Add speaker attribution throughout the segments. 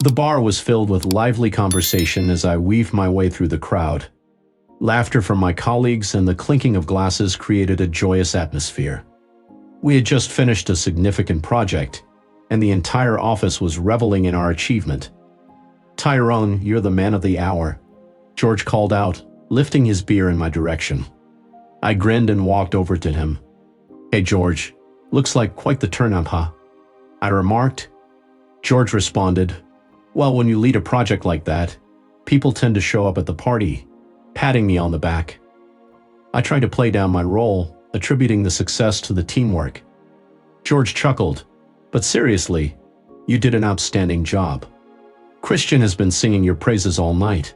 Speaker 1: The bar was filled with lively conversation as I weaved my way through the crowd. Laughter from my colleagues and the clinking of glasses created a joyous atmosphere. We had just finished a significant project, and the entire office was reveling in our achievement. "Tyrone, you're the man of the hour," George called out, lifting his beer in my direction. I grinned and walked over to him. "Hey George, looks like quite the turnout, huh?" I remarked. George responded, "Well, when you lead a project like that, people tend to show up at the party," patting me on the back. I tried to play down my role, attributing the success to the teamwork. George chuckled, "But seriously, you did an outstanding job. Christian has been singing your praises all night."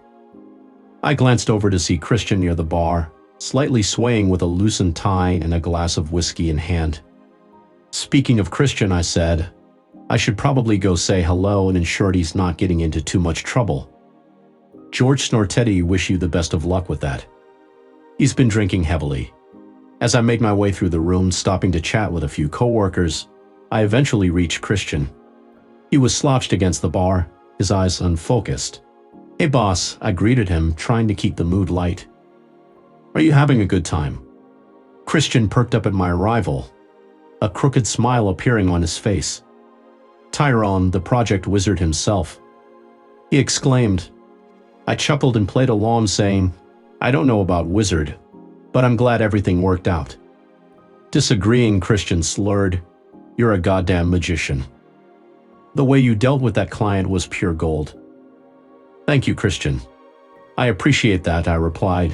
Speaker 1: I glanced over to see Christian near the bar, slightly swaying with a loosened tie and a glass of whiskey in hand. "Speaking of Christian," I said, "I should probably go say hello and ensure he's not getting into too much trouble." "George Snortetti wish you the best of luck with that. He's been drinking heavily." As I made my way through the room, stopping to chat with a few coworkers, I eventually reached Christian. He was slouched against the bar, his eyes unfocused. "Hey boss," I greeted him, trying to keep the mood light. "Are you having a good time?" Christian perked up at my arrival, a crooked smile appearing on his face. "Tyrone, the project wizard himself," he exclaimed. I chuckled and played along, saying, "I don't know about wizard, but I'm glad everything worked out." Disagreeing, Christian slurred, "You're a goddamn magician. The way you dealt with that client was pure gold." "Thank you, Christian. I appreciate that," I replied.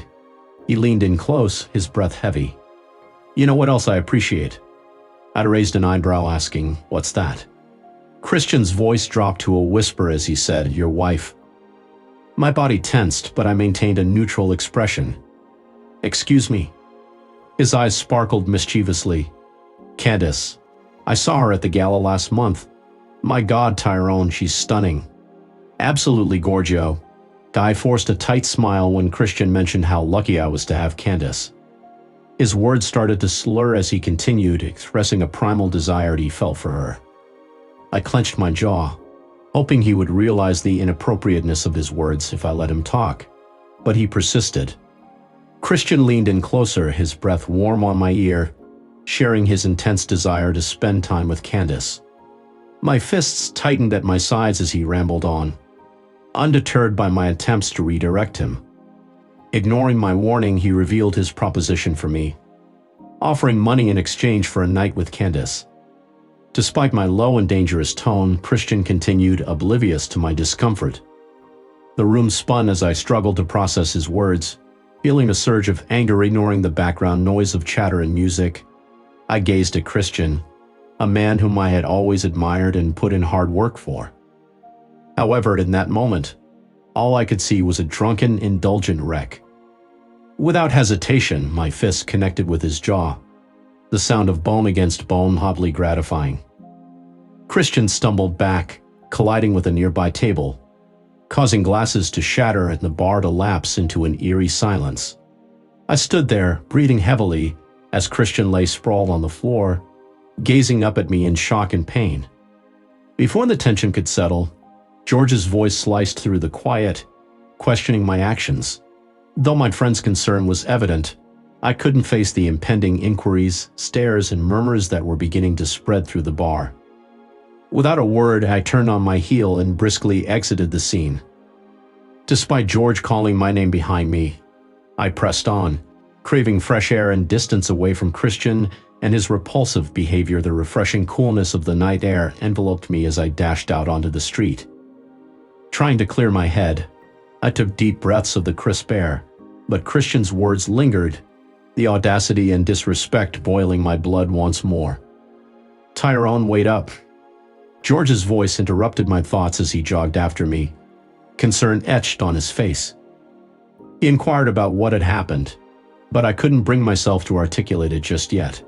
Speaker 1: He leaned in close, his breath heavy. "You know what else I appreciate?" I raised an eyebrow, asking, "What's that?" Christian's voice dropped to a whisper as he said, "Your wife." My body tensed, but I maintained a neutral expression. "Excuse me?" His eyes sparkled mischievously. "Candace. I saw her at the gala last month. My God, Tyrone, she's stunning. Absolutely gorgio." I forced a tight smile when Christian mentioned how lucky I was to have Candace. His words started to slur as he continued, expressing a primal desire he felt for her. I clenched my jaw, hoping he would realize the inappropriateness of his words if I let him talk, but he persisted. Christian leaned in closer, his breath warm on my ear, sharing his intense desire to spend time with Candace. My fists tightened at my sides as he rambled on, undeterred by my attempts to redirect him. Ignoring my warning, he revealed his proposition for me, offering money in exchange for a night with Candace. Despite my low and dangerous tone, Christian continued, oblivious to my discomfort. The room spun as I struggled to process his words, feeling a surge of anger ignoring the background noise of chatter and music. I gazed at Christian, a man whom I had always admired and put in hard work for. However, in that moment, all I could see was a drunken, indulgent wreck. Without hesitation, my fist connected with his jaw, the sound of bone against bone oddly gratifying. Christian stumbled back, colliding with a nearby table, causing glasses to shatter and the bar to lapse into an eerie silence. I stood there, breathing heavily, as Christian lay sprawled on the floor, gazing up at me in shock and pain. Before the tension could settle, George's voice sliced through the quiet, questioning my actions. Though my friend's concern was evident, I couldn't face the impending inquiries, stares, and murmurs that were beginning to spread through the bar. Without a word, I turned on my heel and briskly exited the scene. Despite George calling my name behind me, I pressed on, craving fresh air and distance away from Christian and his repulsive behavior. The refreshing coolness of the night air enveloped me as I dashed out onto the street. Trying to clear my head, I took deep breaths of the crisp air, but Christian's words lingered, the audacity and disrespect boiling my blood once more. "Tyrone, wait up." George's voice interrupted my thoughts as he jogged after me, concern etched on his face. He inquired about what had happened, but I couldn't bring myself to articulate it just yet.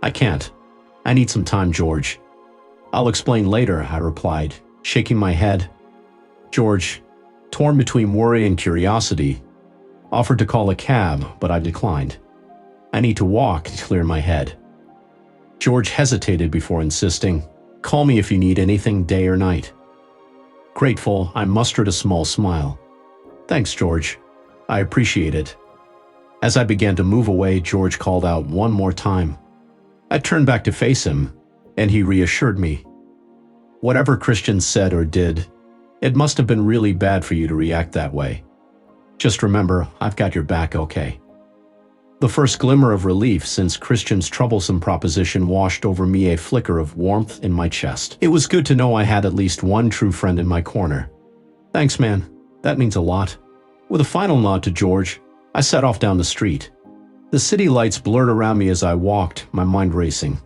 Speaker 1: "I can't. I need some time, George." "I'll explain later," I replied, shaking my head. George, torn between worry and curiosity, offered to call a cab, but I declined. "I need to walk to clear my head." George hesitated before insisting, "Call me if you need anything, day or night." Grateful, I mustered a small smile. Thanks, George. I appreciate it. As I began to move away, George called out one more time. I turned back to face him, and he reassured me. Whatever Christian said or did, it must have been really bad for you to react that way. Just remember, I've got your back, okay? The first glimmer of relief since Christian's troublesome proposition washed over me, a flicker of warmth in my chest. It was good to know I had at least one true friend in my corner. Thanks, man. That means a lot. With a final nod to George, I set off down the street. The city lights blurred around me as I walked, my mind racing.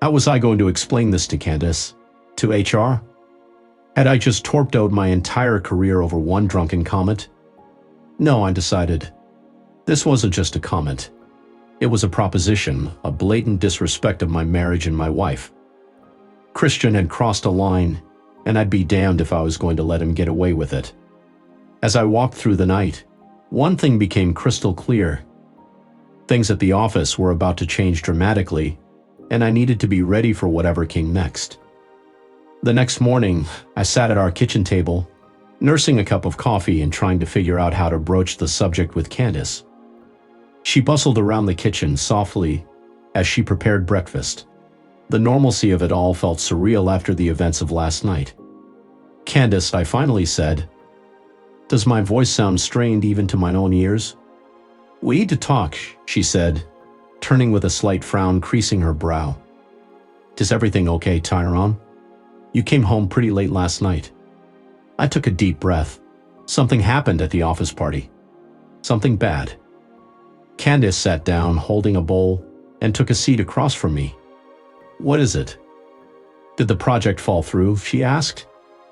Speaker 1: How was I going to explain this to Candace? To HR? Had I just torpedoed my entire career over one drunken comment? No, I decided. This wasn't just a comment. It was a proposition, a blatant disrespect of my marriage and my wife. Christian had crossed a line, and I'd be damned if I was going to let him get away with it. As I walked through the night, one thing became crystal clear. Things at the office were about to change dramatically, and I needed to be ready for whatever came next. The next morning, I sat at our kitchen table, nursing a cup of coffee and trying to figure out how to broach the subject with Candace. She bustled around the kitchen softly as she prepared breakfast. The normalcy of it all felt surreal after the events of last night. Candace, I finally said, does my voice sound strained even to my own ears? We need to talk, she said, turning with a slight frown creasing her brow. Is everything okay, Tyrone? You came home pretty late last night. I took a deep breath. Something happened at the office party. Something bad. Candace sat down, holding a bowl, and took a seat across from me. What is it? Did the project fall through? She asked.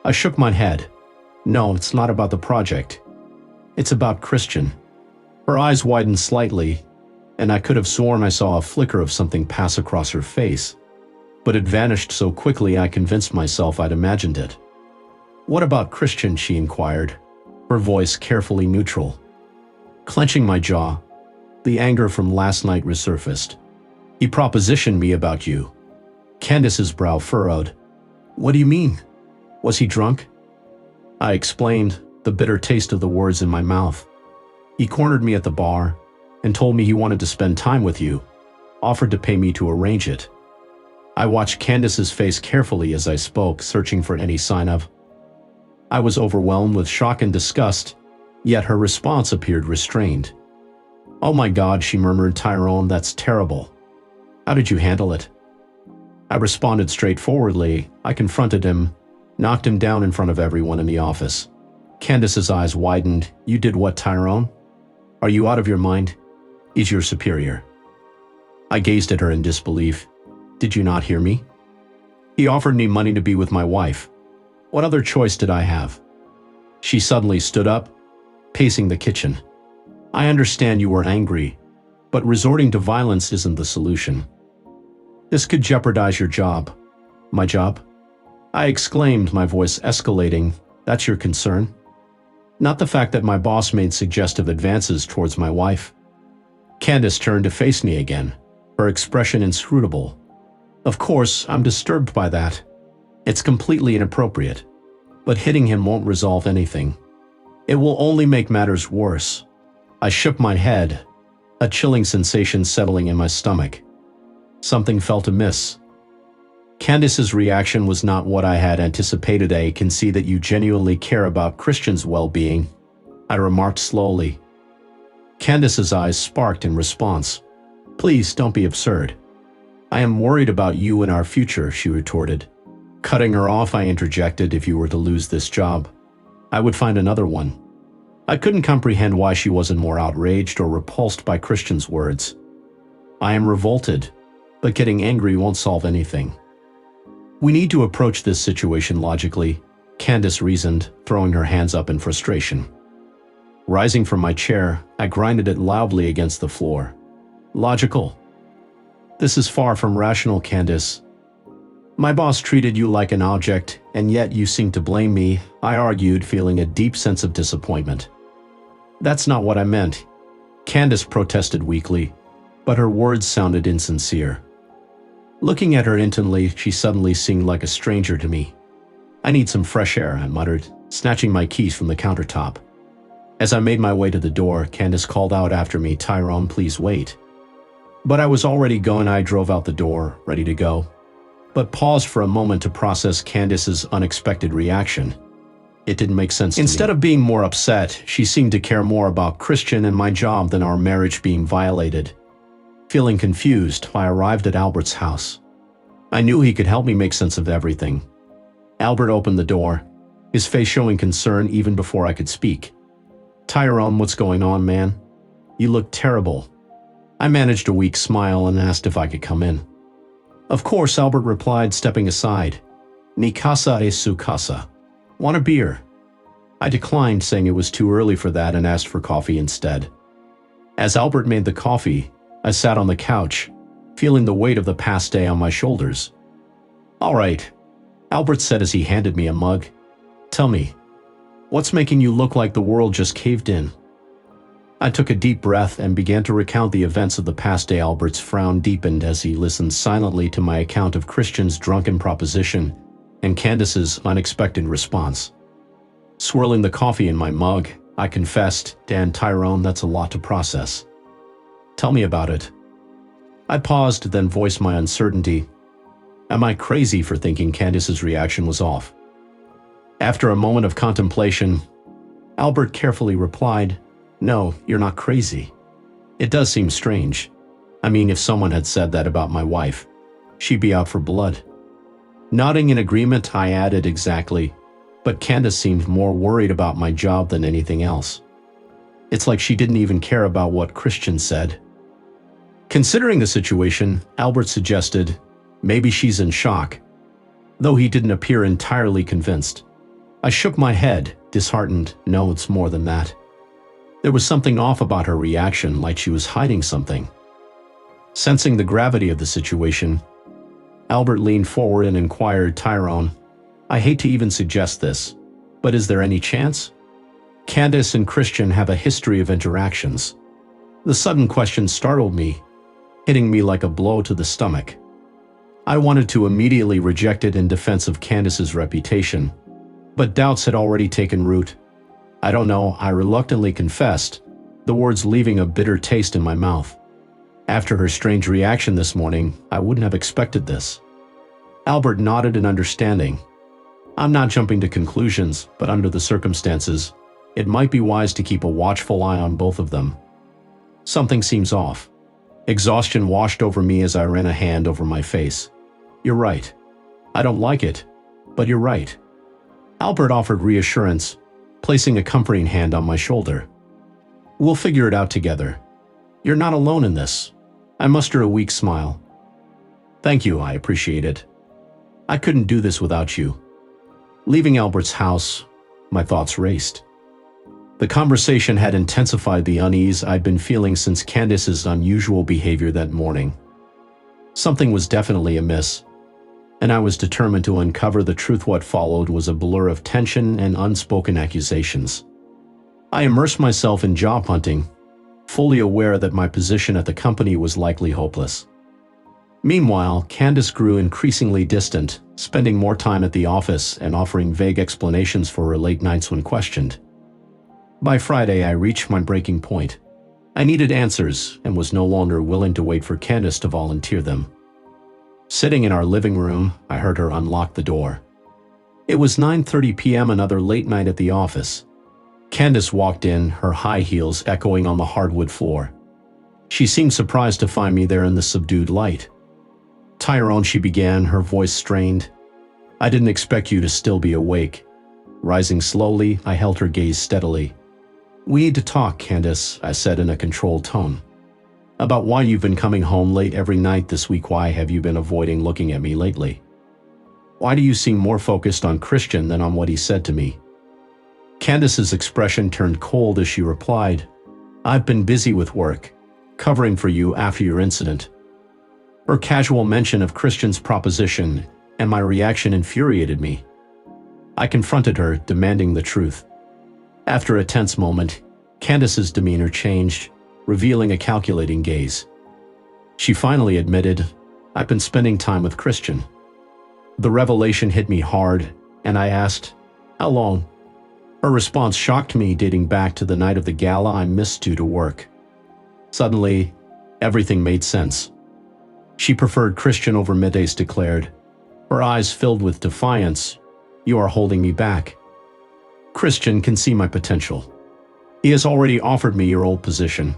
Speaker 1: I shook my head. No, it's not about the project. It's about Christian. Her eyes widened slightly, and I could have sworn I saw a flicker of something pass across her face. But it vanished so quickly I convinced myself I'd imagined it. What about Christian? She inquired, her voice carefully neutral. Clenching my jaw, the anger from last night resurfaced. He propositioned me about you. Candace's brow furrowed. What do you mean? Was he drunk? I explained, the bitter taste of the words in my mouth. He cornered me at the bar and told me he wanted to spend time with you, offered to pay me to arrange it. I watched Candace's face carefully as I spoke, searching for any sign of. I was overwhelmed with shock and disgust, yet her response appeared restrained. Oh my God, she murmured, Tyrone, that's terrible. How did you handle it? I responded straightforwardly. I confronted him, knocked him down in front of everyone in the office. Candace's eyes widened. You did what, Tyrone? Are you out of your mind? He's your superior. I gazed at her in disbelief. Did you not hear me? He offered me money to be with my wife. What other choice did I have? She suddenly stood up, pacing the kitchen. I understand you were angry, but resorting to violence isn't the solution. This could jeopardize your job. My job? I exclaimed, my voice escalating. That's your concern? Not the fact that my boss made suggestive advances towards my wife. Candace turned to face me again, her expression inscrutable. Of course, I'm disturbed by that. It's completely inappropriate. But hitting him won't resolve anything. It will only make matters worse. I shook my head, a chilling sensation settling in my stomach. Something felt amiss. Candace's reaction was not what I had anticipated. I can see that you genuinely care about Christian's well-being, I remarked slowly. Candace's eyes sparked in response. Please, don't be absurd. I am worried about you and our future, she retorted. Cutting her off, I interjected, if you were to lose this job, I would find another one. I couldn't comprehend why she wasn't more outraged or repulsed by Christian's words. I am revolted, but getting angry won't solve anything. We need to approach this situation logically, Candace reasoned, throwing her hands up in frustration. Rising from my chair, I grinded it loudly against the floor. Logical? This is far from rational, Candace. My boss treated you like an object, and yet you seem to blame me, I argued, feeling a deep sense of disappointment. That's not what I meant. Candace protested weakly, but her words sounded insincere. Looking at her intently, she suddenly seemed like a stranger to me. I need some fresh air, I muttered, snatching my keys from the countertop. As I made my way to the door, Candace called out after me, "Tyrone, please wait." But I was already going. I drove out the door, ready to go, but paused for a moment to process Candace's unexpected reaction. It didn't make sense to me. Instead of being more upset, she seemed to care more about Christian and my job than our marriage being violated. Feeling confused, I arrived at Albert's house. I knew he could help me make sense of everything. Albert opened the door, his face showing concern even before I could speak. "Tyrone, what's going on, man? You look terrible." I managed a weak smile and asked if I could come in. "Of course," Albert replied, stepping aside. "Mi casa es su casa. Want a beer?" I declined, saying it was too early for that, and asked for coffee instead. As Albert made the coffee, I sat on the couch, feeling the weight of the past day on my shoulders. "All right," Albert said as he handed me a mug. "Tell me, what's making you look like the world just caved in?" I took a deep breath and began to recount the events of the past day. Albert's frown deepened as he listened silently to my account of Christian's drunken proposition and Candace's unexpected response. Swirling the coffee in my mug, I confessed, "Dan, Tyrone, that's a lot to process. Tell me about it." I paused, then voiced my uncertainty. Am I crazy for thinking Candace's reaction was off? After a moment of contemplation, Albert carefully replied, "No, you're not crazy. It does seem strange. I mean, if someone had said that about my wife, she'd be out for blood." Nodding in agreement, I added, "Exactly, but Candace seemed more worried about my job than anything else. It's like she didn't even care about what Christian said." Considering the situation, Albert suggested, "Maybe she's in shock," though he didn't appear entirely convinced. I shook my head, disheartened. "No, it's more than that. There was something off about her reaction, like she was hiding something." Sensing the gravity of the situation, Albert leaned forward and inquired, "Tyrone, I hate to even suggest this, but is there any chance? Candace and Christian have a history of interactions." The sudden question startled me, hitting me like a blow to the stomach. I wanted to immediately reject it in defense of Candace's reputation, but doubts had already taken root. "I don't know," I reluctantly confessed, the words leaving a bitter taste in my mouth. After her strange reaction this morning, I wouldn't have expected this. Albert nodded in understanding. "I'm not jumping to conclusions, but under the circumstances, it might be wise to keep a watchful eye on both of them. Something seems off." Exhaustion washed over me as I ran a hand over my face. "You're right. I don't like it, but you're right." Albert offered reassurance, placing a comforting hand on my shoulder. "We'll figure it out together. You're not alone in this." I mustered a weak smile. "Thank you, I appreciate it. I couldn't do this without you." Leaving Albert's house, my thoughts raced. The conversation had intensified the unease I'd been feeling since Candace's unusual behavior that morning. Something was definitely amiss, and I was determined to uncover the truth. What followed was a blur of tension and unspoken accusations. I immersed myself in job hunting, fully aware that my position at the company was likely hopeless. Meanwhile, Candace grew increasingly distant, spending more time at the office and offering vague explanations for her late nights when questioned. By Friday, I reached my breaking point. I needed answers and was no longer willing to wait for Candace to volunteer them. Sitting in our living room, I heard her unlock the door. It was 9:30 p.m., another late night at the office. Candace walked in, her high heels echoing on the hardwood floor. She seemed surprised to find me there in the subdued light. "Tyrone," she began, her voice strained. "I didn't expect you to still be awake." Rising slowly, I held her gaze steadily. "We need to talk, Candace," I said in a controlled tone. "About why you've been coming home late every night this week. Why have you been avoiding looking at me lately? Why do you seem more focused on Christian than on what he said to me?" Candace's expression turned cold as she replied, "I've been busy with work, covering for you after your incident." Her casual mention of Christian's proposition and my reaction infuriated me. I confronted her, demanding the truth. After a tense moment, Candace's demeanor changed, revealing a calculating gaze. She finally admitted, "I've been spending time with Christian." The revelation hit me hard, and I asked, "How long?" Her response shocked me, dating back to the night of the gala I missed due to work. Suddenly, everything made sense. She preferred Christian over Middays declared, her eyes filled with defiance. "You are holding me back. Christian can see my potential. He has already offered me your old position."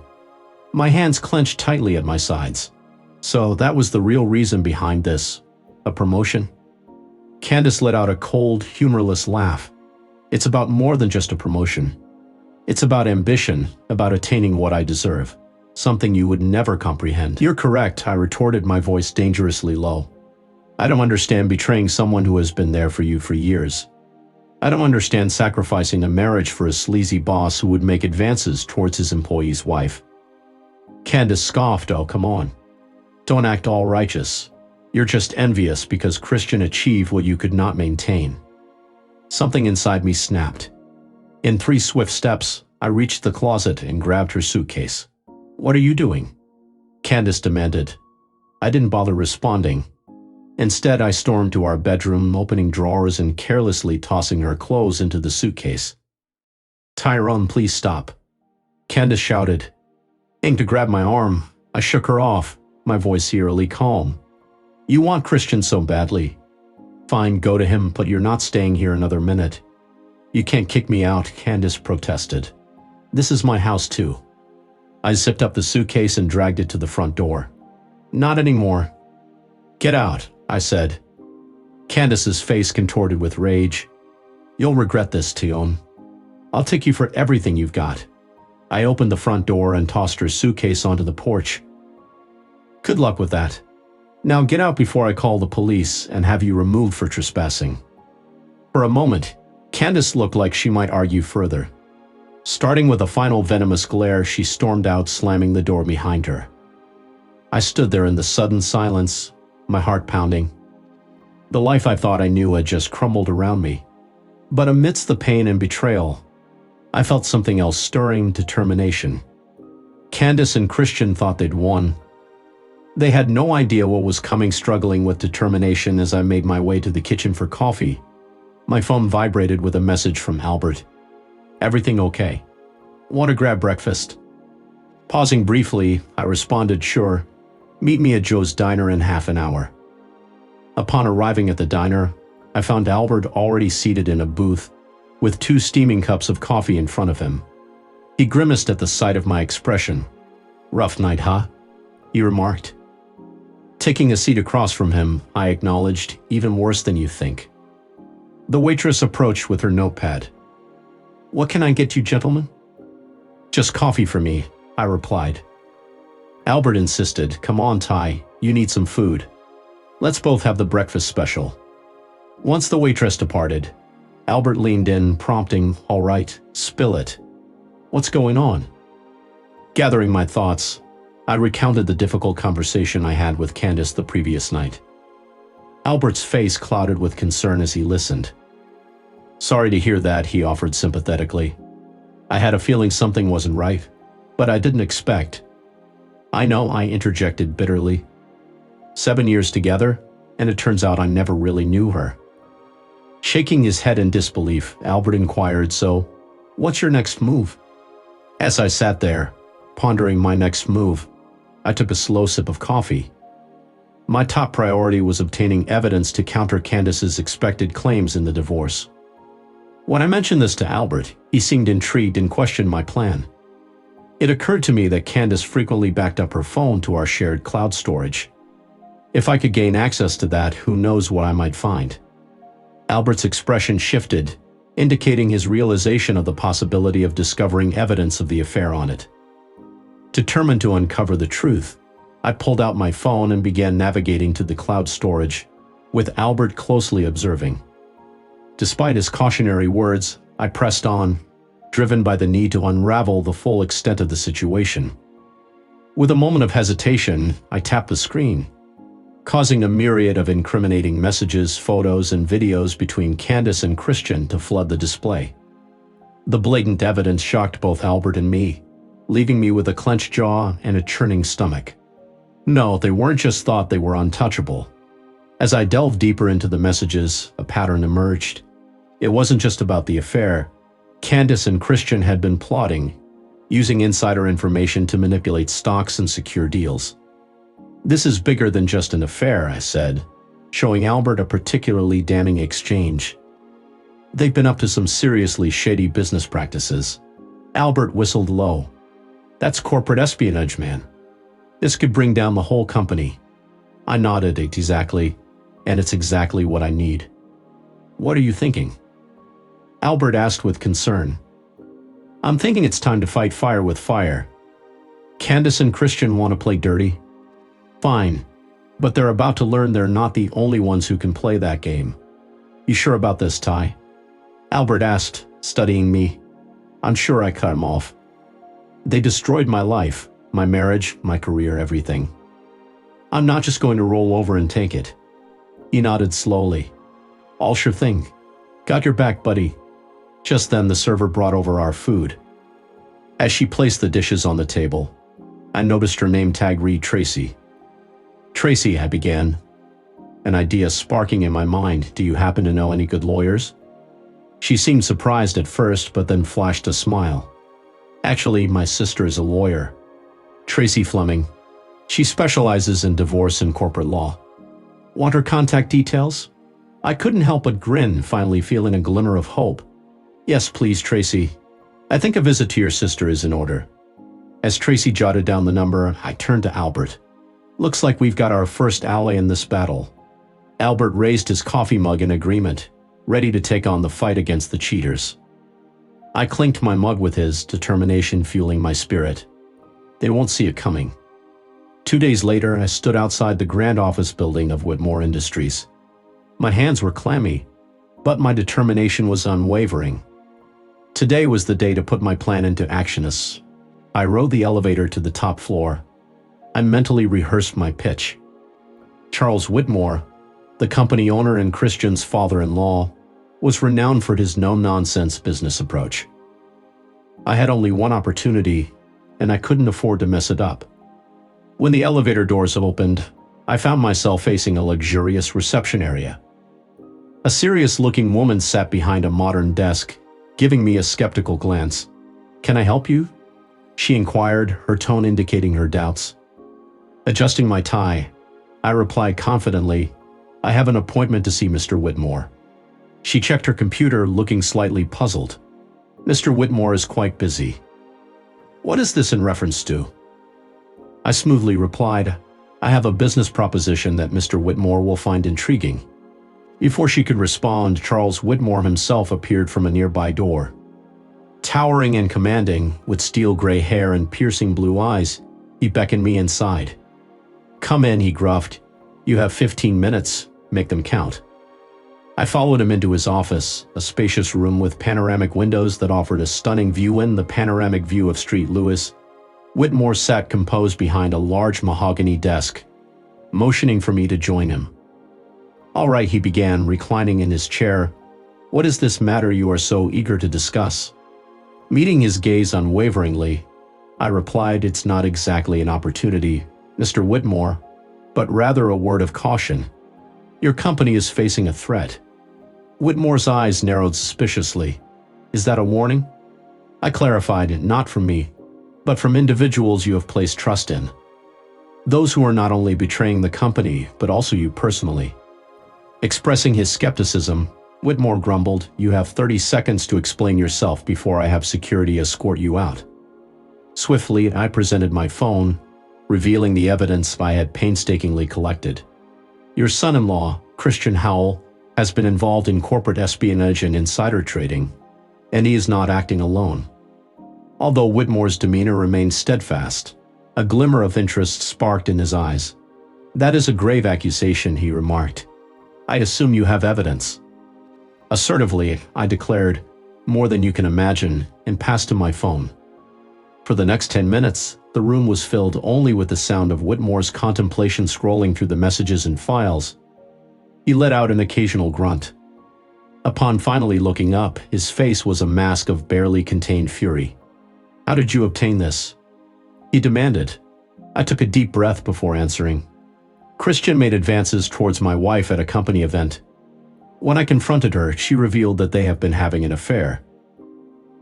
Speaker 1: My hands clenched tightly at my sides. So that was the real reason behind this. A promotion? Candace let out a cold, humorless laugh. "It's about more than just a promotion. It's about ambition, about attaining what I deserve. Something you would never comprehend." "You're correct," I retorted, my voice dangerously low. "I don't understand betraying someone who has been there for you for years. I don't understand sacrificing a marriage for a sleazy boss who would make advances towards his employee's wife." Candace scoffed. "Oh, come on. Don't act all righteous. You're just envious because Christian achieved what you could not maintain." Something inside me snapped. In 3 swift steps, I reached the closet and grabbed her suitcase. "What are you doing?" Candace demanded. I didn't bother responding. Instead, I stormed to our bedroom, opening drawers and carelessly tossing her clothes into the suitcase. "Tyrone, please stop," Candace shouted. Aiming to grab my arm, I shook her off, my voice eerily calm. "You want Christian so badly. Fine, go to him, but you're not staying here another minute." "You can't kick me out," Candace protested. "This is my house too." I zipped up the suitcase and dragged it to the front door. "Not anymore." "Get out," I said. Candace's face contorted with rage. "You'll regret this, Tion. I'll take you for everything you've got." I opened the front door and tossed her suitcase onto the porch. "Good luck with that. Now get out before I call the police and have you removed for trespassing." For a moment, Candace looked like she might argue further. Starting with a final venomous glare, she stormed out, slamming the door behind her. I stood there in the sudden silence, my heart pounding. The life I thought I knew had just crumbled around me. But amidst the pain and betrayal, I felt something else stirring: determination. Candace and Christian thought they'd won. They had no idea what was coming. Struggling with determination as I made my way to the kitchen for coffee, my phone vibrated with a message from Albert. "Everything okay? Want to grab breakfast?" Pausing briefly, I responded, "Sure. Meet me at Joe's Diner in half an hour." Upon arriving at the diner, I found Albert already seated in a booth, with 2 steaming cups of coffee in front of him. He grimaced at the sight of my expression. "Rough night, huh?" he remarked. Taking a seat across from him, I acknowledged, "Even worse than you think." The waitress approached with her notepad. "What can I get you, gentlemen?" "Just coffee for me," I replied. Albert insisted, "Come on, Ty, you need some food. Let's both have the breakfast special." Once the waitress departed, Albert leaned in, prompting, "All right, spill it. What's going on?" Gathering my thoughts, I recounted the difficult conversation I had with Candace the previous night. Albert's face clouded with concern as he listened. "Sorry to hear that," he offered sympathetically. "I had a feeling something wasn't right, but I didn't expect." "I know," I interjected bitterly. 7 years together, and it turns out I never really knew her." Shaking his head in disbelief, Albert inquired, "So, what's your next move?" As I sat there, pondering my next move, I took a slow sip of coffee. My top priority was obtaining evidence to counter Candace's expected claims in the divorce. When I mentioned this to Albert, he seemed intrigued and questioned my plan. It occurred to me that Candace frequently backed up her phone to our shared cloud storage. If I could gain access to that, who knows what I might find. Albert's expression shifted, indicating his realization of the possibility of discovering evidence of the affair on it. Determined to uncover the truth, I pulled out my phone and began navigating to the cloud storage, with Albert closely observing. Despite his cautionary words, I pressed on, driven by the need to unravel the full extent of the situation. With a moment of hesitation, I tapped the screen, causing a myriad of incriminating messages, photos, and videos between Candace and Christian to flood the display. The blatant evidence shocked both Albert and me, leaving me with a clenched jaw and a churning stomach. No, they weren't just thought, they were untouchable. As I delved deeper into the messages, a pattern emerged. It wasn't just about the affair. Candace and Christian had been plotting, using insider information to manipulate stocks and secure deals. "This is bigger than just an affair," I said, showing Albert a particularly damning exchange. "They've been up to some seriously shady business practices." Albert whistled low. "That's corporate espionage, man. This could bring down the whole company." I nodded. "Exactly, and it's exactly what I need." "What are you thinking?" Albert asked with concern. "I'm thinking it's time to fight fire with fire. Candace and Christian want to play dirty? Fine, but they're about to learn they're not the only ones who can play that game." "You sure about this, Ty?" Albert asked, studying me. "I'm sure," I cut him off. "They destroyed my life, my marriage, my career, everything. I'm not just going to roll over and take it." He nodded slowly. "All sure thing. Got your back, buddy." Just then the server brought over our food. As she placed the dishes on the table, I noticed her name tag read Tracy. "Tracy," I began, an idea sparking in my mind. "Do you happen to know any good lawyers?" She seemed surprised at first, but then flashed a smile. "Actually, my sister is a lawyer. Tracy Fleming. She specializes in divorce and corporate law." "Want her contact details?" I couldn't help but grin, finally feeling a glimmer of hope. "Yes, please, Tracy. I think a visit to your sister is in order." As Tracy jotted down the number, I turned to Albert. "Looks like we've got our first ally in this battle." Albert raised his coffee mug in agreement, ready to take on the fight against the cheaters. I clinked my mug with his, determination fueling my spirit. They won't see it coming. 2 days later, I stood outside the grand office building of Whitmore Industries. My hands were clammy, but my determination was unwavering. Today was the day to put my plan into action. I rode the elevator to the top floor. I mentally rehearsed my pitch. Charles Whitmore, the company owner and Christian's father-in-law, was renowned for his no-nonsense business approach. I had only one opportunity, and I couldn't afford to mess it up. When the elevator doors opened, I found myself facing a luxurious reception area. A serious-looking woman sat behind a modern desk, giving me a skeptical glance. "Can I help you?" she inquired, her tone indicating her doubts. Adjusting my tie, I replied confidently, "I have an appointment to see Mr. Whitmore." She checked her computer, looking slightly puzzled. "Mr. Whitmore is quite busy." "What is this in reference to?" I smoothly replied, "I have a business proposition that Mr. Whitmore will find intriguing." Before she could respond, Charles Whitmore himself appeared from a nearby door. Towering and commanding, with steel gray hair and piercing blue eyes, he beckoned me inside. "Come in," he gruffed. "You have 15 minutes. Make them count." I followed him into his office, a spacious room with panoramic windows that offered a stunning view. In the panoramic view of Street Lewis, Whitmore sat composed behind a large mahogany desk, motioning for me to join him. "All right," he began, reclining in his chair. "What is this matter you are so eager to discuss?" Meeting his gaze unwaveringly, I replied, "It's not exactly an opportunity, Mr. Whitmore, but rather a word of caution. Your company is facing a threat." Whitmore's eyes narrowed suspiciously. "Is that a warning?" I clarified, "Not from me, but from individuals you have placed trust in. Those who are not only betraying the company, but also you personally." Expressing his skepticism, Whitmore grumbled, "You have 30 seconds to explain yourself before I have security escort you out." Swiftly, I presented my phone, revealing the evidence I had painstakingly collected. "Your son-in-law, Christian Howell, has been involved in corporate espionage and insider trading, and he is not acting alone." Although Whitmore's demeanor remained steadfast, a glimmer of interest sparked in his eyes. "That is a grave accusation," he remarked. "I assume you have evidence." Assertively, I declared, "More than you can imagine," and passed him my phone. For the next 10 minutes, the room was filled only with the sound of Whitmore's contemplation scrolling through the messages and files. He let out an occasional grunt. Upon finally looking up, his face was a mask of barely contained fury. "How did you obtain this?" he demanded. I took a deep breath before answering. "Christian made advances towards my wife at a company event." When I confronted her, she revealed that they have been having an affair.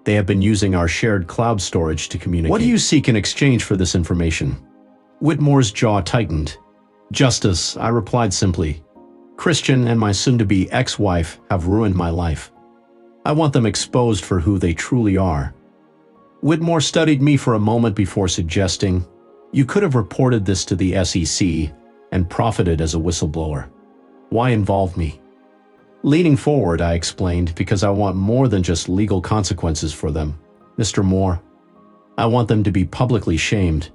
Speaker 1: They have been using our shared cloud storage to communicate. What do you seek in exchange for this information? Whitmore's jaw tightened. Justice, I replied simply. Christian and my soon-to-be ex-wife have ruined my life. I want them exposed for who they truly are. Whitmore studied me for a moment before suggesting, you could have reported this to the SEC and profited as a whistleblower. Why involve me? Leaning forward, I explained, because I want more than just legal consequences for them. Mr. Moore, I want them to be publicly shamed.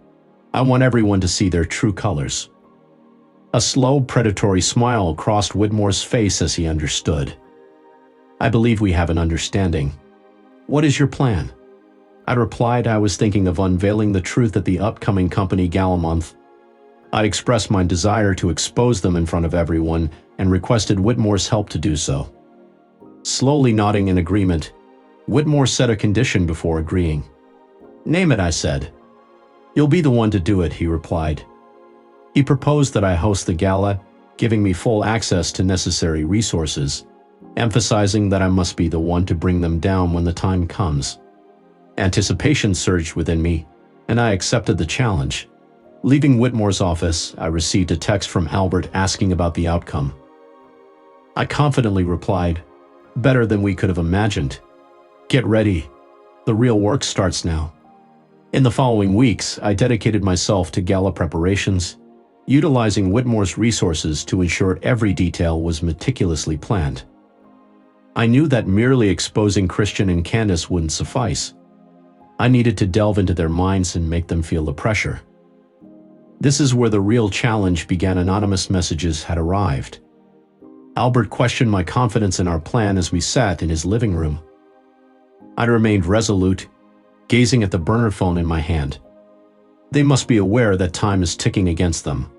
Speaker 1: I want everyone to see their true colors. A slow, predatory smile crossed Whitmore's face as he understood. I believe we have an understanding. What is your plan? I replied I was thinking of unveiling the truth at the upcoming company gala month. I expressed my desire to expose them in front of everyone and requested Whitmore's help to do so. Slowly nodding in agreement, Whitmore set a condition before agreeing. Name it, I said. You'll be the one to do it, he replied. He proposed that I host the gala, giving me full access to necessary resources, emphasizing that I must be the one to bring them down when the time comes. Anticipation surged within me, and I accepted the challenge. Leaving Whitmore's office, I received a text from Albert asking about the outcome. I confidently replied, better than we could have imagined. Get ready. The real work starts now. In the following weeks, I dedicated myself to gala preparations, utilizing Whitmore's resources to ensure every detail was meticulously planned. I knew that merely exposing Christian and Candace wouldn't suffice. I needed to delve into their minds and make them feel the pressure. This is where the real challenge began. Anonymous messages had arrived. Albert questioned my confidence in our plan as we sat in his living room. I remained resolute, gazing at the burner phone in my hand. They must be aware that time is ticking against them.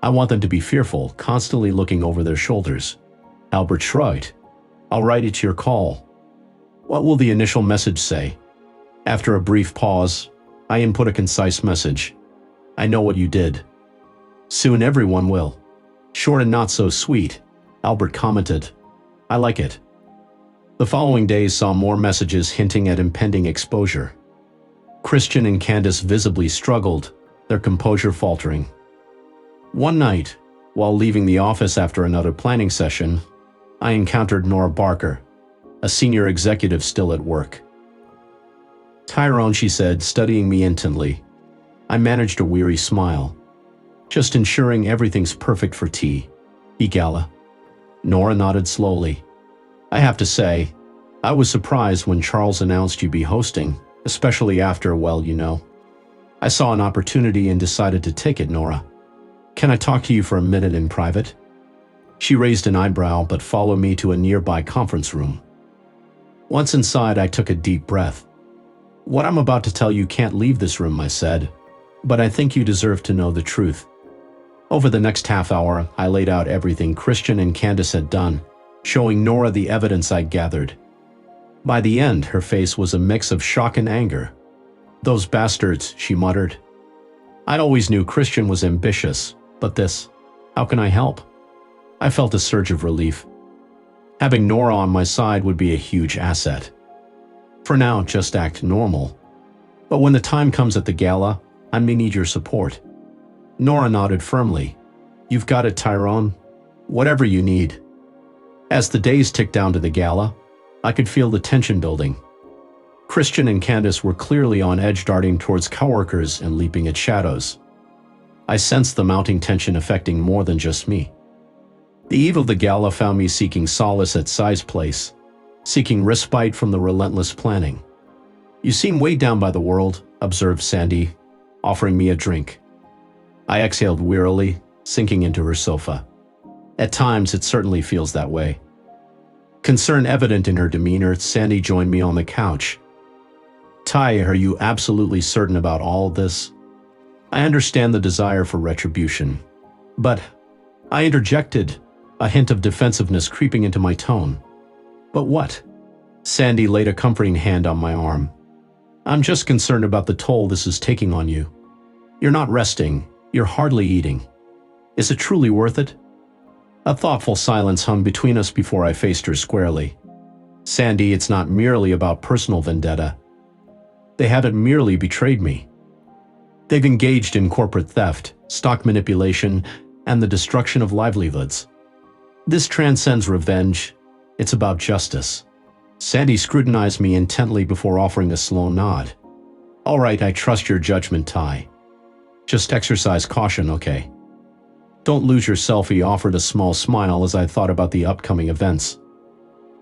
Speaker 1: I want them to be fearful, constantly looking over their shoulders. Albert shrugged. I'll write it to your call. What will the initial message say? After a brief pause, I input a concise message. I know what you did. Soon everyone will. Short and not so sweet, Albert commented. I like it. The following days saw more messages hinting at impending exposure. Christian and Candace visibly struggled, their composure faltering. One night, while leaving the office after another planning session, I encountered Nora Barker, a senior executive still at work. Tyrone, she said, studying me intently. I managed a weary smile. Just ensuring everything's perfect for tea. Gala. Nora nodded slowly. I have to say, I was surprised when Charles announced you'd be hosting, especially after, well, you know. I saw an opportunity and decided to take it, Nora. Can I talk to you for a minute in private? She raised an eyebrow but followed me to a nearby conference room. Once inside, I took a deep breath. What I'm about to tell you can't leave this room, I said, but I think you deserve to know the truth. Over the next half hour, I laid out everything Christian and Candace had done, showing Nora the evidence I'd gathered. By the end, her face was a mix of shock and anger. Those bastards, she muttered. I always knew Christian was ambitious, but this, how can I help? I felt a surge of relief. Having Nora on my side would be a huge asset. For now, just act normal. But when the time comes at the gala, I may need your support. Nora nodded firmly. You've got it, Tyrone. Whatever you need. As the days ticked down to the gala, I could feel the tension building. Christian and Candace were clearly on edge, darting towards coworkers and leaping at shadows. I sensed the mounting tension affecting more than just me. The eve of the gala found me seeking solace at Sai's place, seeking respite from the relentless planning. You seem weighed down by the world, observed Sandy, offering me a drink. I exhaled wearily, sinking into her sofa. At times, it certainly feels that way. Concern evident in her demeanor, Sandy joined me on the couch. Ty, are you absolutely certain about all of this? I understand the desire for retribution. But, I interjected, a hint of defensiveness creeping into my tone. But what? Sandy laid a comforting hand on my arm. I'm just concerned about the toll this is taking on you. You're not resting. You're hardly eating. Is it truly worth it? A thoughtful silence hung between us before I faced her squarely. Sandy, it's not merely about personal vendetta. They haven't merely betrayed me. They've engaged in corporate theft, stock manipulation, and the destruction of livelihoods. This transcends revenge. It's about justice. Sandy scrutinized me intently before offering a slow nod. All right, I trust your judgment, Ty. Just exercise caution, okay? Don't lose yourself, he offered a small smile as I thought about the upcoming events.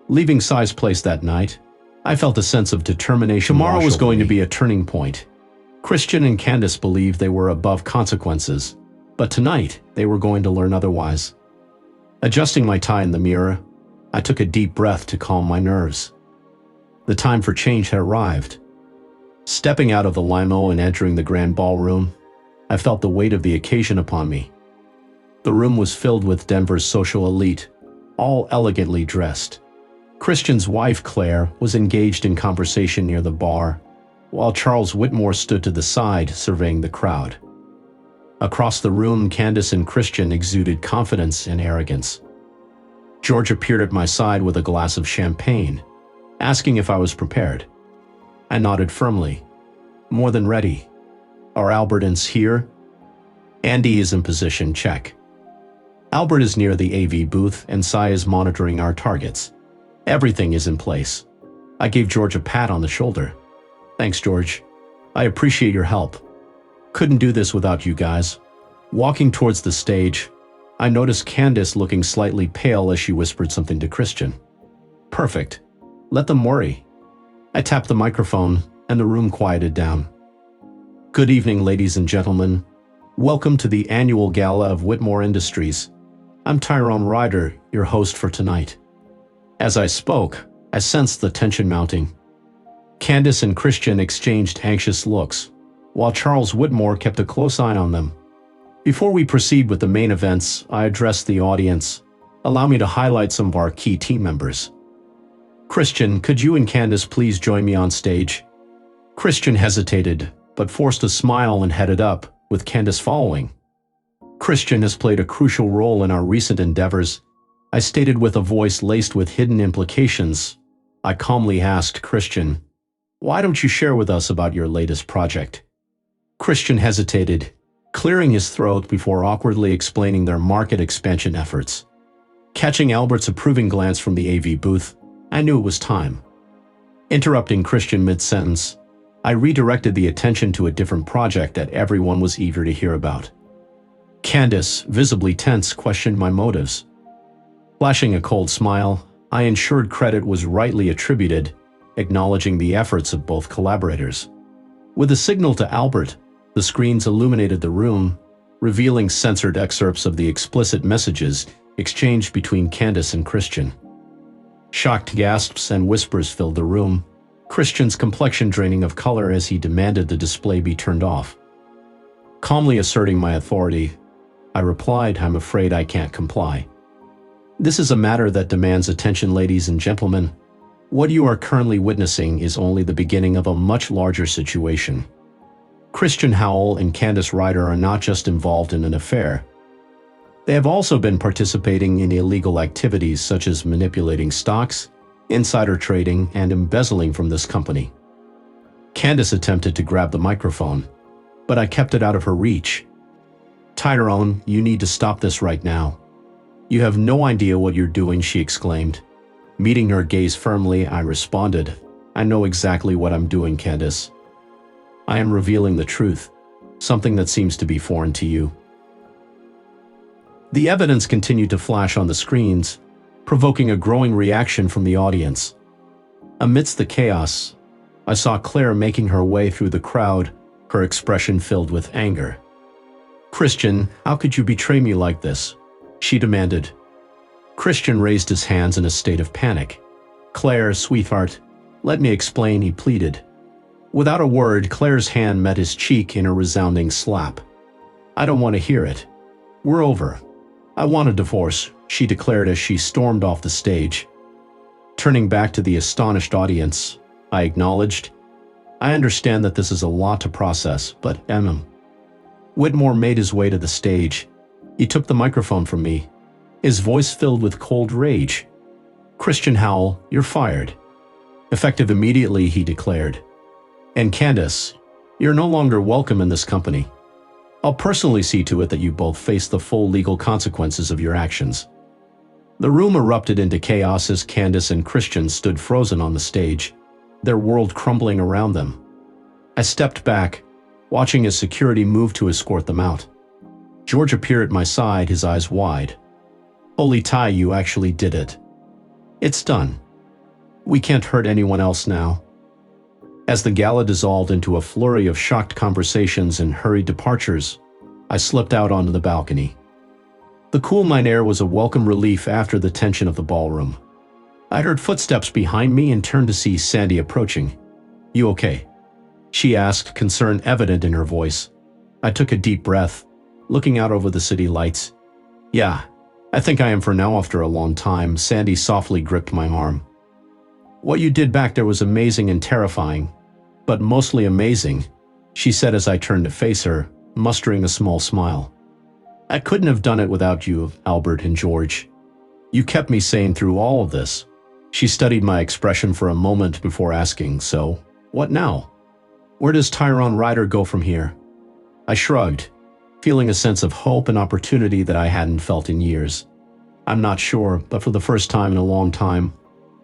Speaker 1: Leaving Sai's place that night, I felt a sense of determination. Tomorrow was going to be a turning point. Christian and Candace believed they were above consequences, but tonight they were going to learn otherwise. Adjusting my tie in the mirror, I took a deep breath to calm my nerves. The time for change had arrived. Stepping out of the limo and entering the grand ballroom, I felt the weight of the occasion upon me. The room was filled with Denver's social elite, all elegantly dressed. Christian's wife, Claire, was engaged in conversation near the bar, while Charles Whitmore stood to the side, surveying the crowd. Across the room, Candace and Christian exuded confidence and arrogance. George appeared at my side with a glass of champagne, asking if I was prepared. I nodded firmly. More than ready. Are Albertans here? Andy is in position, check. Albert is near the AV booth and Sai is monitoring our targets. Everything is in place. I gave George a pat on the shoulder. Thanks, George. I appreciate your help. Couldn't do this without you guys. Walking towards the stage, I noticed Candace looking slightly pale as she whispered something to Christian. Perfect. Let them worry. I tapped the microphone and the room quieted down. Good evening, ladies and gentlemen. Welcome to the annual gala of Whitmore Industries. I'm Tyrone Ryder, your host for tonight. As I spoke, I sensed the tension mounting. Candace and Christian exchanged anxious looks, while Charles Whitmore kept a close eye on them. Before we proceed with the main events, I addressed the audience. Allow me to highlight some of our key team members. Christian, could you and Candace please join me on stage? Christian hesitated, but forced a smile and headed up, with Candace following. Christian has played a crucial role in our recent endeavors, I stated with a voice laced with hidden implications. I calmly asked Christian, why don't you share with us about your latest project? Christian hesitated, clearing his throat before awkwardly explaining their market expansion efforts. Catching Albert's approving glance from the AV booth, I knew it was time. Interrupting Christian mid-sentence, I redirected the attention to a different project that everyone was eager to hear about. Candace, visibly tense, questioned my motives. Flashing a cold smile, I ensured credit was rightly attributed, acknowledging the efforts of both collaborators. With a signal to Albert, the screens illuminated the room, revealing censored excerpts of the explicit messages exchanged between Candace and Christian. Shocked gasps and whispers filled the room, Christian's complexion draining of color as he demanded the display be turned off. Calmly asserting my authority, I replied, I'm afraid I can't comply. This is a matter that demands attention, ladies and gentlemen. What you are currently witnessing is only the beginning of a much larger situation. Christian Howell and Candace Ryder are not just involved in an affair. They have also been participating in illegal activities such as manipulating stocks, insider trading, and embezzling from this company. Candace attempted to grab the microphone, but I kept it out of her reach. Tyrone, you need to stop this right now. You have no idea what you're doing, she exclaimed. Meeting her gaze firmly, I responded, I know exactly what I'm doing, Candace. I am revealing the truth, something that seems to be foreign to you. The evidence continued to flash on the screens, provoking a growing reaction from the audience. Amidst the chaos, I saw Claire making her way through the crowd, her expression filled with anger. Christian, how could you betray me like this? She demanded. Christian raised his hands in a state of panic. Claire, sweetheart, let me explain, he pleaded. Without a word, Claire's hand met his cheek in a resounding slap. I don't want to hear it. We're over. I want a divorce, she declared as she stormed off the stage. Turning back to the astonished audience, I acknowledged, I understand that this is a lot to process, but Whitmore made his way to the stage. He took the microphone from me. his voice filled with cold rage. "Christian Howell, you're fired." Effective immediately, he declared. "And Candace, you're no longer welcome in this company. I'll personally see to it that you both face the full legal consequences of your actions." The room erupted into chaos as Candace and Christian stood frozen on the stage, their world crumbling around them. I stepped back, watching as security moved to escort them out. George appeared at my side, his eyes wide. "Holy Ty, you actually did it. It's done. We can't hurt anyone else now." As the gala dissolved into a flurry of shocked conversations and hurried departures, I slipped out onto the balcony. The cool night air was a welcome relief after the tension of the ballroom. I heard footsteps behind me and turned to see Sandy approaching. "You okay?" she asked, concern evident in her voice. I took a deep breath, looking out over the city lights. "Yeah, I think I am for now after a long time." Sandy softly gripped my arm. "What you did back there was amazing and terrifying, but mostly amazing," she said as I turned to face her, mustering a small smile. "I couldn't have done it without you, Albert and George. You kept me sane through all of this." She studied my expression for a moment before asking, "So, what now? Where does Tyrone Ryder go from here?" I shrugged, feeling a sense of hope and opportunity that I hadn't felt in years. "I'm not sure, but for the first time in a long time,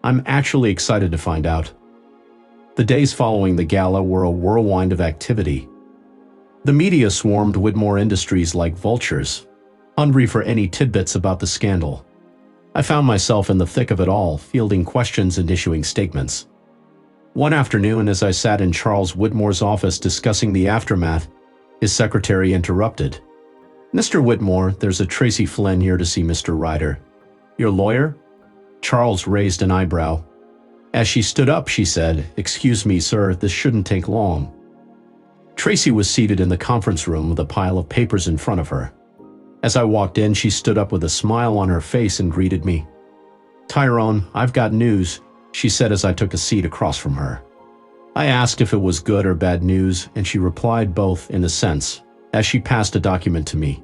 Speaker 1: I'm actually excited to find out." The days following the gala were a whirlwind of activity. The media swarmed Whitmore Industries like vultures, hungry for any tidbits about the scandal. I found myself in the thick of it all, fielding questions and issuing statements. One afternoon, as I sat in Charles Whitmore's office discussing the aftermath, his secretary interrupted. "Mr. Whitmore, there's a Tracy Flynn here to see Mr. Ryder." "Your lawyer?" Charles raised an eyebrow. As she stood up, she said, "Excuse me, sir, this shouldn't take long." Tracy was seated in the conference room with a pile of papers in front of her. As I walked in, she stood up with a smile on her face and greeted me. "Tyrone, I've got news," she said as I took a seat across from her. I asked if it was good or bad news, and she replied both in a sense, as she passed a document to me.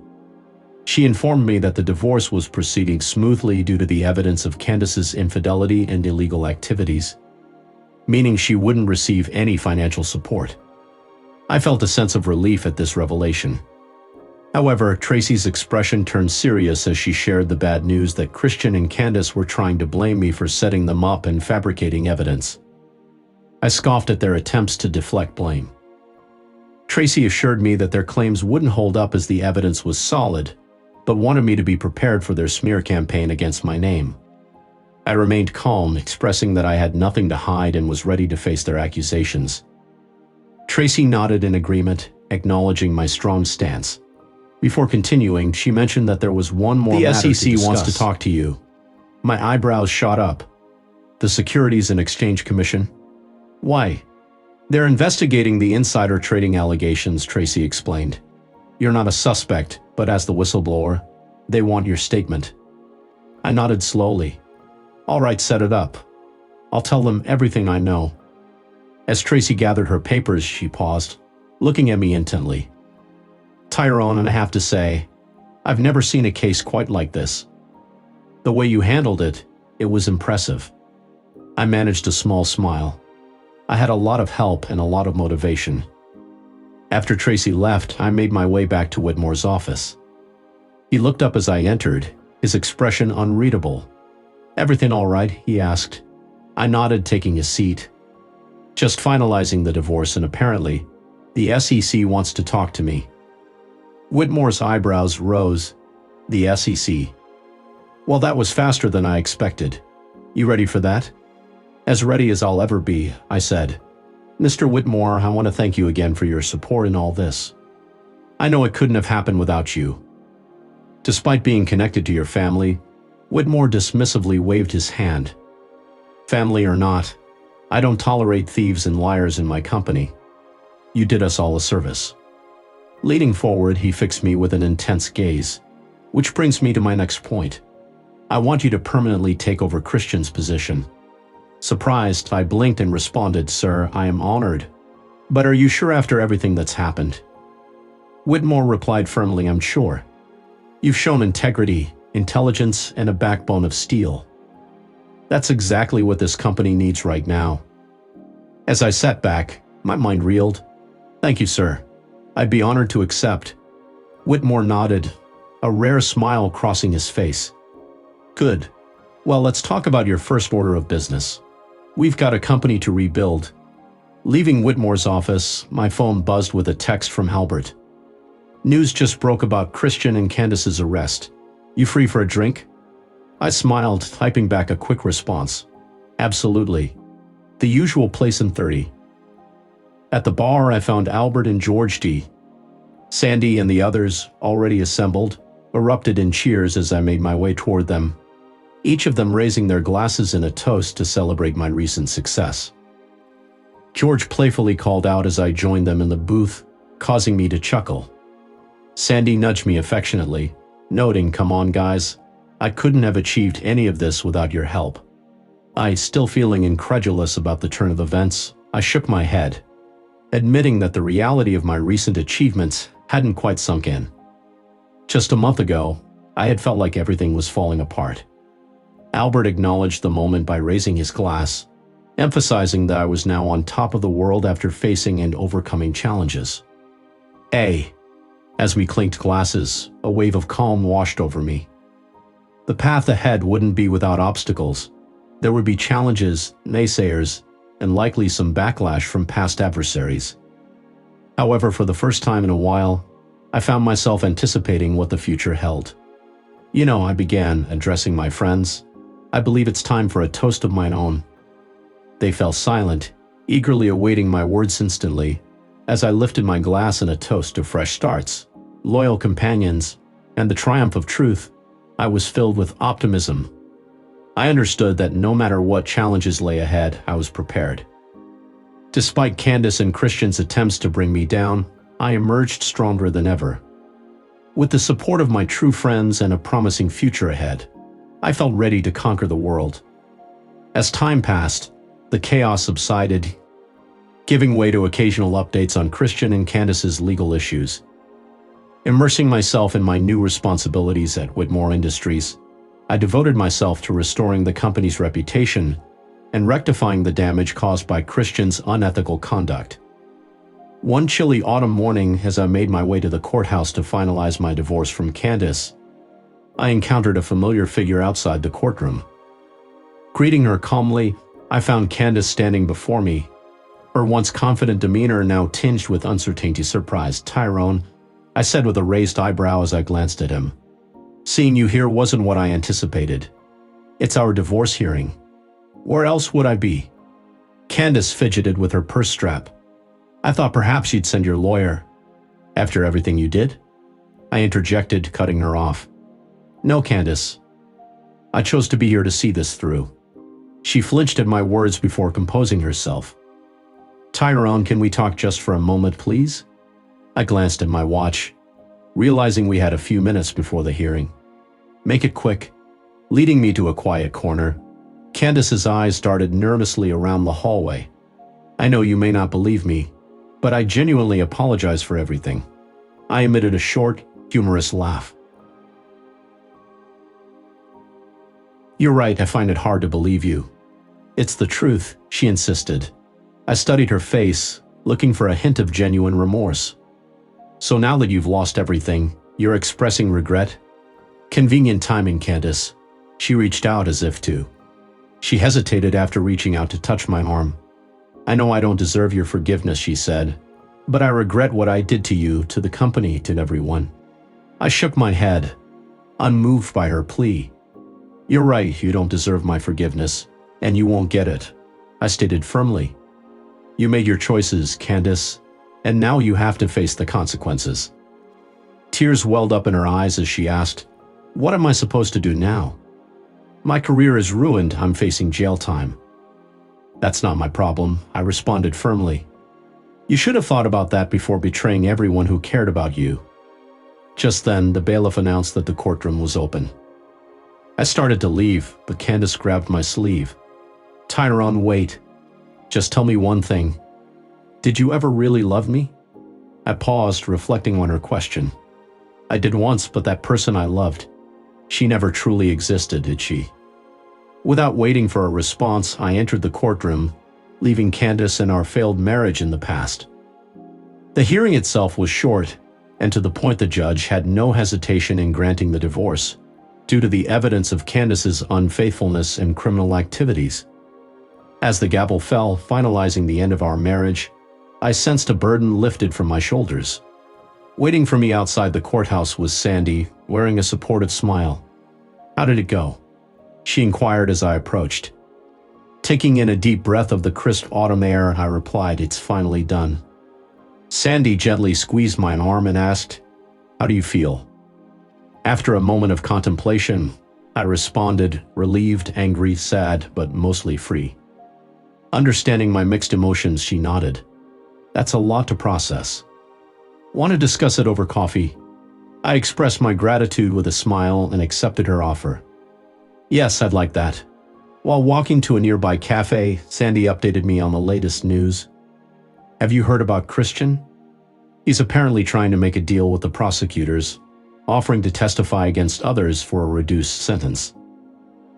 Speaker 1: She informed me that the divorce was proceeding smoothly due to the evidence of Candace's infidelity and illegal activities, meaning she wouldn't receive any financial support. I felt a sense of relief at this revelation. However, Tracy's expression turned serious as she shared the bad news that Christian and Candace were trying to blame me for setting them up and fabricating evidence. I scoffed at their attempts to deflect blame. Tracy assured me that their claims wouldn't hold up as the evidence was solid, but wanted me to be prepared for their smear campaign against my name. I remained calm, expressing that I had nothing to hide and was ready to face their accusations. Tracy nodded in agreement, acknowledging my strong stance. Before continuing, she mentioned that there was one more matter to discuss. "The SEC wants to talk to you." My eyebrows shot up. "The Securities and Exchange Commission? Why?" "They're investigating the insider trading allegations," Tracy explained. "You're not a suspect, but as the whistleblower, they want your statement." I nodded slowly. "All right, set it up. I'll tell them everything I know." As Tracy gathered her papers, she paused, looking at me intently. "Tyrone, and I have to say, I've never seen a case quite like this. The way you handled it, it was impressive." I managed a small smile. I had a lot of help and a lot of motivation. After Tracy left, I made my way back to Whitmore's office. He looked up as I entered, his expression unreadable. "Everything all right?" he asked. I nodded, taking a seat. "Just finalizing the divorce, and apparently, the SEC wants to talk to me." Whitmore's eyebrows rose. "The SEC? Well, that was faster than I expected. You ready for that?" "As ready as I'll ever be," I said. "Mr. Whitmore, I want to thank you again for your support in all this. I know it couldn't have happened without you." Despite being connected to your family, Whitmore dismissively waved his hand. "Family or not, I don't tolerate thieves and liars in my company. You did us all a service." Leaning forward, he fixed me with an intense gaze, which brings me to my next point. "I want you to permanently take over Christian's position." Surprised, I blinked and responded, "Sir, I am honored. But are you sure after everything that's happened?" Whitmore replied firmly, "I'm sure. You've shown integrity, intelligence, and a backbone of steel. That's exactly what this company needs right now. As I sat back, my mind reeled. Thank you, sir. I'd be honored to accept. Whitmore nodded, a rare smile crossing his face. Good. Well, let's talk about your first order of business. We've got a company to rebuild. Leaving Whitmore's office, my phone buzzed with a text from Albert. News just broke about Christian and Candace's arrest. You free for a drink? I smiled, typing back a quick response. Absolutely. The usual place in 30. At the bar, I found Albert and George D. Sandy and the others, already assembled, erupted in cheers as I made my way toward them, each of them raising their glasses in a toast to celebrate my recent success. George playfully called out as I joined them in the booth, causing me to chuckle. Sandy nudged me affectionately, noting, "Come on, guys. I couldn't have achieved any of this without your help." I, still feeling incredulous about the turn of events, I shook my head, admitting that the reality of my recent achievements hadn't quite sunk in. Just a month ago, I had felt like everything was falling apart. Albert acknowledged the moment by raising his glass, emphasizing that I was now on top of the world after facing and overcoming challenges. As we clinked glasses, a wave of calm washed over me. The path ahead wouldn't be without obstacles. There would be challenges, naysayers, and likely some backlash from past adversaries. However, for the first time in a while, I found myself anticipating what the future held. I began addressing my friends. I believe it's time for a toast of mine own. They fell silent, eagerly awaiting my words instantly, as I lifted my glass in a toast to fresh starts, loyal companions, and the triumph of truth. I was filled with optimism. I understood that no matter what challenges lay ahead, I was prepared. Despite Candace and Christian's attempts to bring me down, I emerged stronger than ever. With the support of my true friends and a promising future ahead, I felt ready to conquer the world. As time passed, the chaos subsided, giving way to occasional updates on Christian and Candace's legal issues. Immersing myself in my new responsibilities at Whitmore Industries, I devoted myself to restoring the company's reputation and rectifying the damage caused by Christian's unethical conduct. One chilly autumn morning, as I made my way to the courthouse to finalize my divorce from Candace, I encountered a familiar figure outside the courtroom. Greeting her calmly, I found Candace standing before me, her once confident demeanor now tinged with uncertainty. "Surprised, Tyrone," I said with a raised eyebrow as I glanced at him. "Seeing you here wasn't what I anticipated. It's our divorce hearing. Where else would I be?" Candace fidgeted with her purse strap. "I thought perhaps you'd send your lawyer. After everything you did?" I interjected, cutting her off. "No, Candace. I chose to be here to see this through." She flinched at my words before composing herself. "Tyrone, can we talk just for a moment, please?" I glanced at my watch, realizing we had a few minutes before the hearing. "Make it quick." Leading me to a quiet corner, Candace's eyes darted nervously around the hallway. "I know you may not believe me, but I genuinely apologize for everything." I emitted a short, humorous laugh. "You're right, I find it hard to believe you." "It's the truth," she insisted. I studied her face, looking for a hint of genuine remorse. "So now that you've lost everything, you're expressing regret?" Convenient timing, Candace. She reached out as if to. She hesitated after reaching out to touch my arm. "I know I don't deserve your forgiveness," she said, "but I regret what I did to you, to the company, to everyone." I shook my head, unmoved by her plea. "You're right, you don't deserve my forgiveness, and you won't get it," I stated firmly. "You made your choices, Candace, and now you have to face the consequences." Tears welled up in her eyes as she asked, "What am I supposed to do now?" "My career is ruined, I'm facing jail time." "That's not my problem," I responded firmly. "You should have thought about that before betraying everyone who cared about you." Just then, the bailiff announced that the courtroom was open. I started to leave, but Candace grabbed my sleeve. "Tyrone, wait. Just tell me one thing. Did you ever really love me?" I paused, reflecting on her question. "I did once, but that person I loved, She never truly existed, did she? Without waiting for a response, I entered the courtroom, leaving Candace and our failed marriage in the past. The hearing itself was short, and to the point. The judge had no hesitation in granting the divorce, due to the evidence of Candace's unfaithfulness and criminal activities. As the gavel fell, finalizing the end of our marriage, I sensed a burden lifted from my shoulders. Waiting for me outside the courthouse was Sandy, wearing a supportive smile. "How did it go?" she inquired as I approached. Taking in a deep breath of the crisp autumn air, I replied, "It's finally done." Sandy gently squeezed my arm and asked, "How do you feel?" After a moment of contemplation, I responded, relieved, angry, sad, but mostly free. Understanding my mixed emotions, she nodded. "That's a lot to process. Want to discuss it over coffee?" I expressed my gratitude with a smile and accepted her offer. "Yes, I'd like that." While walking to a nearby cafe, Sandy updated me on the latest news. "Have you heard about Christian? He's apparently trying to make a deal with the prosecutors, offering to testify against others for a reduced sentence."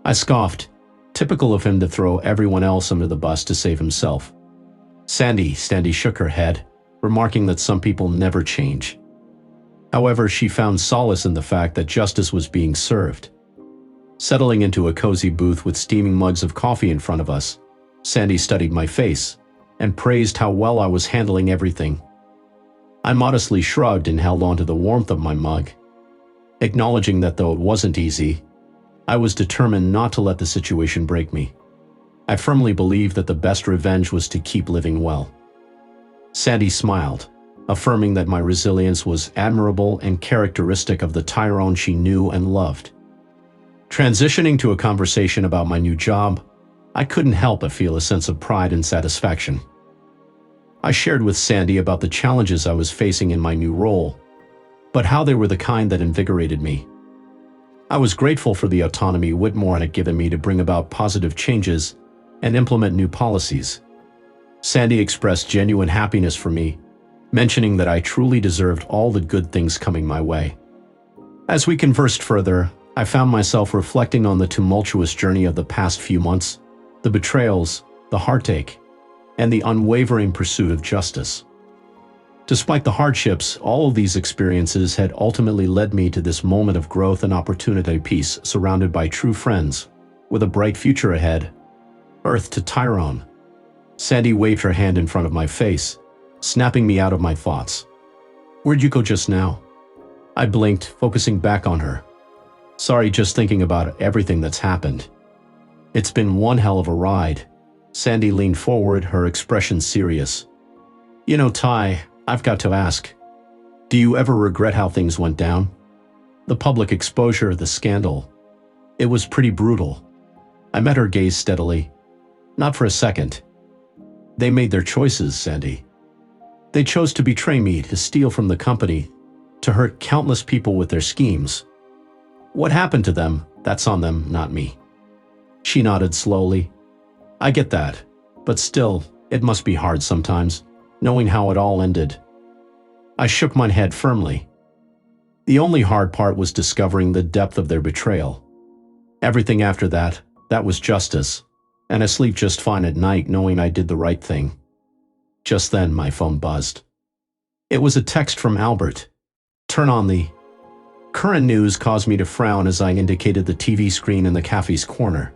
Speaker 1: I scoffed, typical of him to throw everyone else under the bus to save himself. Sandy shook her head, remarking that some people never change. However, she found solace in the fact that justice was being served. Settling into a cozy booth with steaming mugs of coffee in front of us, Sandy studied my face and praised how well I was handling everything. I modestly shrugged and held on to the warmth of my mug, acknowledging that though it wasn't easy, I was determined not to let the situation break me. I firmly believed that the best revenge was to keep living well. Sandy smiled, affirming that my resilience was admirable and characteristic of the Tyrone she knew and loved. Transitioning to a conversation about my new job, I couldn't help but feel a sense of pride and satisfaction. I shared with Sandy about the challenges I was facing in my new role, but how they were the kind that invigorated me. I was grateful for the autonomy Whitmore had given me to bring about positive changes and implement new policies. Sandy expressed genuine happiness for me, mentioning that I truly deserved all the good things coming my way. As we conversed further, I found myself reflecting on the tumultuous journey of the past few months, the betrayals, the heartache, and the unwavering pursuit of justice. Despite the hardships, all of these experiences had ultimately led me to this moment of growth and opportunity, peace surrounded by true friends, with a bright future ahead. Earth to Tyrone. Sandy waved her hand in front of my face, snapping me out of my thoughts. "Where'd you go just now?" I blinked, focusing back on her. "Sorry, just thinking about everything that's happened." "It's been one hell of a ride." Sandy leaned forward, her expression serious. "You know, Ty, I've got to ask, do you ever regret how things went down? The public exposure, the scandal. It was pretty brutal." I met her gaze steadily. "Not for a second. They made their choices, Sandy. They chose to betray me, to steal from the company, to hurt countless people with their schemes. What happened to them, that's on them, not me." She nodded slowly. "I get that, but still, it must be hard sometimes, knowing how it all ended." I shook my head firmly. The only hard part was discovering the depth of their betrayal. Everything after that, that was justice, and I sleep just fine at night knowing I did the right thing. Just then, my phone buzzed. It was a text from Albert. "Turn on the..." Current news caused me to frown as I indicated the TV screen in the cafe's corner.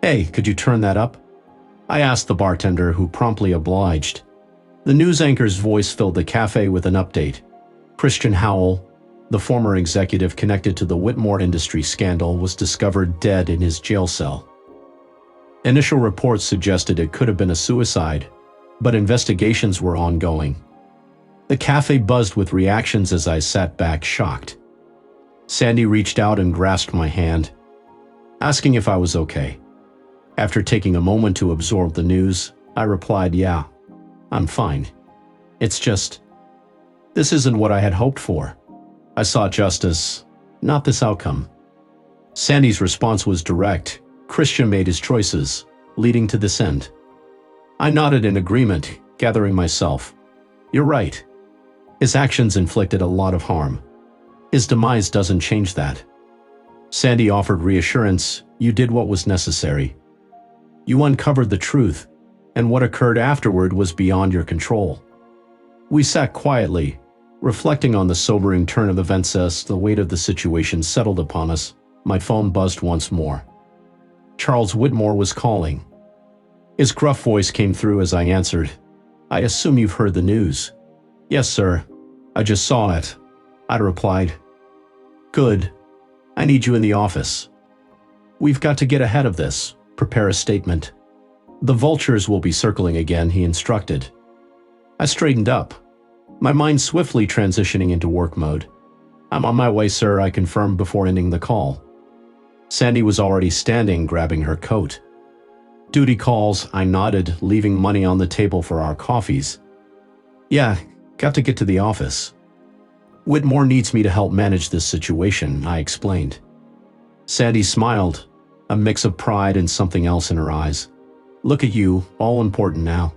Speaker 1: "Hey, could you turn that up?" I asked the bartender, who promptly obliged. The news anchor's voice filled the cafe with an update. Christian Howell, the former executive connected to the Whitmore industry scandal, was discovered dead in his jail cell. Initial reports suggested it could have been a suicide, but investigations were ongoing. The cafe buzzed with reactions as I sat back, shocked. Sandy reached out and grasped my hand, asking if I was okay. After taking a moment to absorb the news, I replied, "Yeah, I'm fine. It's just, this isn't what I had hoped for. I sought justice, not this outcome." Sandy's response was direct. Christian made his choices, leading to this end. I nodded in agreement, gathering myself. "You're right. His actions inflicted a lot of harm. His demise doesn't change that." Sandy offered reassurance. You did what was necessary. You uncovered the truth, and what occurred afterward was beyond your control. We sat quietly, reflecting on the sobering turn of events as the weight of the situation settled upon us. My phone buzzed once more. Charles Whitmore was calling. His gruff voice came through as I answered. I assume you've heard the news. Yes, sir. I just saw it, I replied. Good. I need you in the office. We've got to get ahead of this. Prepare a statement. The vultures will be circling again, he instructed. I straightened up, my mind swiftly transitioning into work mode. I'm on my way, sir, I confirmed before ending the call. Sandy was already standing, grabbing her coat. Duty calls, I nodded, leaving money on the table for our coffees. Yeah, got to get to the office. Whitmore needs me to help manage this situation, I explained. Sandy smiled, a mix of pride and something else in her eyes. Look at you, all important now.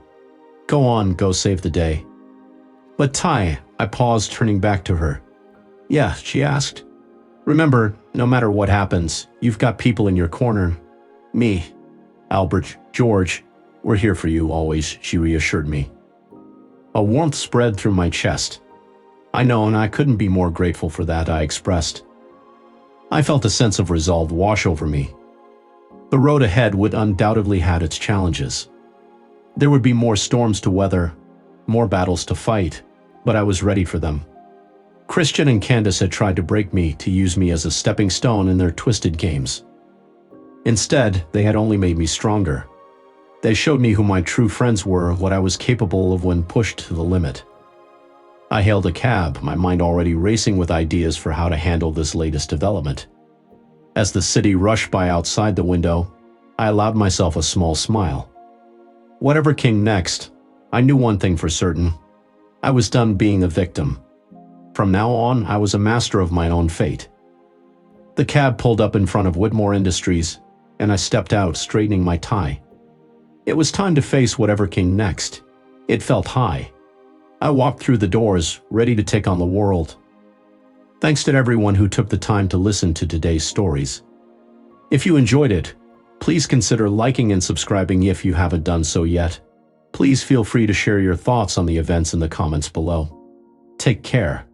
Speaker 1: Go on, go save the day. But Ty, I paused, turning back to her. Yeah, she asked. Remember, no matter what happens, you've got people in your corner. Me, Albert, George, we're here for you always, she reassured me. A warmth spread through my chest. I know, and I couldn't be more grateful for that, I expressed. I felt a sense of resolve wash over me. The road ahead would undoubtedly have its challenges. There would be more storms to weather, more battles to fight, but I was ready for them. Christian and Candace had tried to break me, to use me as a stepping stone in their twisted games. Instead, they had only made me stronger. They showed me who my true friends were, what I was capable of when pushed to the limit. I hailed a cab, my mind already racing with ideas for how to handle this latest development. As the city rushed by outside the window, I allowed myself a small smile. Whatever came next, I knew one thing for certain. I was done being a victim. From now on, I was a master of my own fate. The cab pulled up in front of Whitmore Industries, and I stepped out, straightening my tie. It was time to face whatever came next. It felt high. I walked through the doors, ready to take on the world. Thanks to everyone who took the time to listen to today's stories. If you enjoyed it, please consider liking and subscribing if you haven't done so yet. Please feel free to share your thoughts on the events in the comments below. Take care.